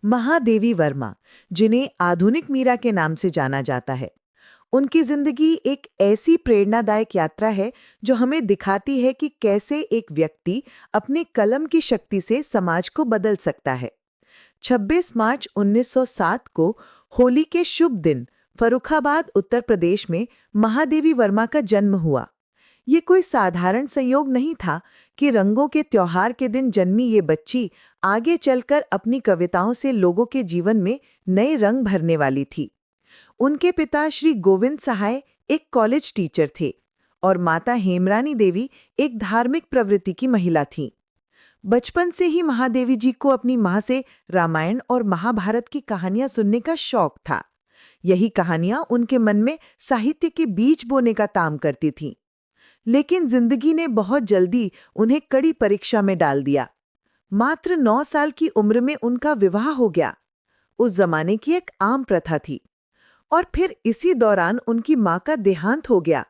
महादेवी वर्मा, जिन्हें आधुनिक मीरा के नाम से जाना जाता है। उनकी जिंदगी एक ऐसी प्रेरणादायक यात्रा है जो हमें दिखाती है कि कैसे एक व्यक्ति अपने कलम की शक्ति से समाज को बदल सकता है। 26 मार्च 1907 को होली के शुभ दिन फर्रुखाबाद, उत्तर प्रदेश में महादेवी वर्मा का जन्म हुआ। ये कोई साधारण संयोग नहीं था कि रंगों के त्योहार के दिन जन्मी ये बच्ची आगे चलकर अपनी कविताओं से लोगों के जीवन में नए रंग भरने वाली थी। उनके पिता श्री गोविंद सहाय एक कॉलेज टीचर थे और माता हेमरानी देवी एक धार्मिक प्रवृत्ति की महिला थीं। बचपन से ही महादेवी जी को अपनी मां से रामायण और महाभारत की कहानियां सुनने का शौक था। यही कहानियां उनके मन में साहित्य के बीज बोने का काम करती थीं। लेकिन जिंदगी ने बहुत जल्दी उन्हें कड़ी परीक्षा में डाल दिया। मात्र 9 साल की उम्र में उनका विवाह हो गया। उस जमाने की एक आम प्रथा थी। और फिर इसी दौरान उनकी मां का देहांत हो गया।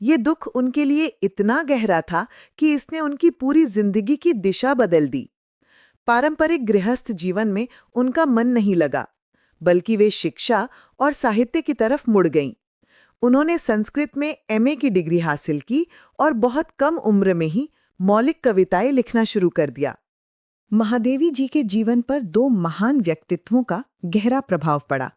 ये दुख उनके लिए इतना गहरा था कि इसने उनकी पूरी जिंदगी की दिशा बदल दी। पारंपरिक गृहस्थ जीवन में उनका मन नहीं लगा, बल्कि वे शिक्षा और साहित्य की तरफ मुड़ गईं। उन्होंने संस्कृत में एमए की डिग्री हासिल की और बहुत कम उम्र में ही मौलिक कविताएं लिखना शुरू कर दिया। महादेवी जी के जीवन पर 2 महान व्यक्तित्वों का गहरा प्रभाव पड़ा।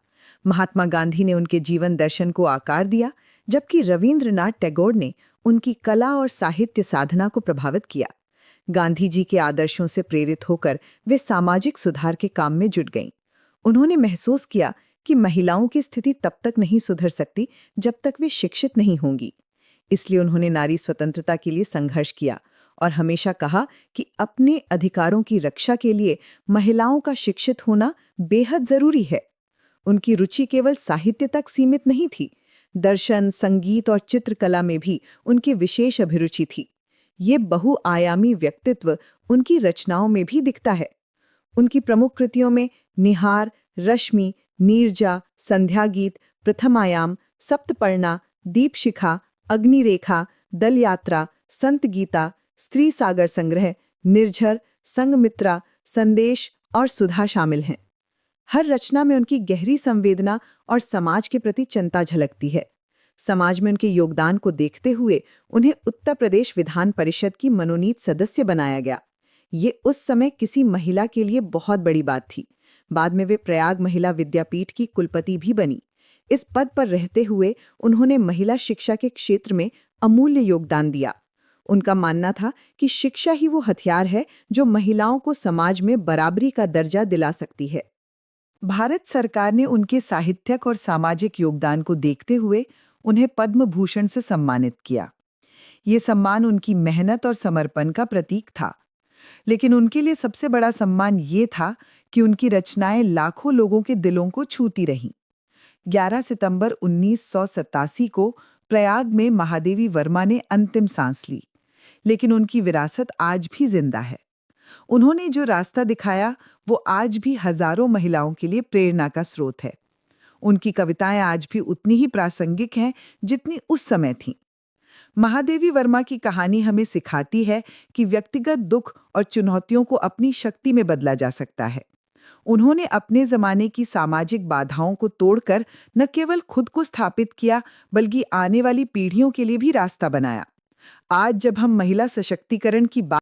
महात्मा गांधी ने उनके जीवन दर्शन को आकार दिया, जबकि रवींद्रनाथ टैगोर ने उनकी कला और साहित्य साधना को प्रभावित किया। गांधी जी के आदर्शों से प्रेरित होकर वे सामाजिक सुधार के काम में जुट गईं। उन्होंने महसूस किया कि महिलाओं की स्थिति तब तक नहीं सुधर सकती जब तक वे शिक्षित नहीं होंगी। इसलिए उन्होंने नारी स्वतंत्रता के लिए संघर्ष किया और हमेशा कहा कि अपने अधिकारों की रक्षा के लिए महिलाओं का शिक्षित होना बेहद जरूरी है। उनकी रुचि केवल साहित्य तक सीमित नहीं थी। दर्शन, संगीत और चित्रकला में भी उनकी विशेष अभिरुचि थी। ये बहुआयामी व्यक्तित्व उनकी रचनाओं में भी दिखता है। उनकी प्रमुख कृतियों में निहार, रश्मि, नीरजा, संध्या गीत, प्रथम आयाम, सप्तपर्णा, दीपशिखा, अग्निरेखा, दल यात्रा, संत गीता, स्त्री सागर संग्रह, निर्झर, संगमित्रा, संदेश और सुधा शामिल हैं। हर रचना में उनकी गहरी संवेदना और समाज के प्रति चिंता झलकती है। समाज में उनके योगदान को देखते हुए उन्हें उत्तर प्रदेश विधान परिषद की मनोनीत सदस्य बनाया गया। ये उस समय किसी महिला के लिए बहुत बड़ी बात थी। बाद में वे प्रयाग महिला विद्यापीठ की कुलपति भी बनी। इस पद पर रहते हुए उन्होंने महिला शिक्षा के क्षेत्र में अमूल्य योगदान दिया। उनका मानना था कि शिक्षा ही वो हथियार है जो महिलाओं को समाज में बराबरी का दर्जा दिला सकती है। भारत सरकार ने उनके साहित्यिक और सामाजिक योगदान को देखते हुए उन्हें पद्म भूषण से सम्मानित किया। ये सम्मान उनकी मेहनत और समर्पण का प्रतीक था। लेकिन उनके लिए सबसे बड़ा सम्मान ये था कि उनकी रचनाएं लाखों लोगों के दिलों को छूती रहीं। 11 सितंबर 1987 को प्रयाग में महादेवी वर्मा ने अंतिम सांस ली, लेकिन उनकी विरासत आज भी जिंदा है। उन्होंने जो रास्ता दिखाया वो आज भी हजारों महिलाओं के लिए प्रेरणा का स्रोत है। उनकी कविताएं आज भी उतनी ही प्रासंगिक हैं जितनी उस समय थीं। महादेवी वर्मा की कहानी हमें सिखाती है कि व्यक्तिगत दुख और चुनौतियों को अपनी शक्ति में बदला जा सकता है। उन्होंने अपने जमाने की सामाजिक बाधाओं को तोड़कर न केवल खुद को स्थापित किया, बल्कि आने वाली पीढ़ियों के लिए भी रास्ता बनाया। आज जब हम महिला सशक्तिकरण की बात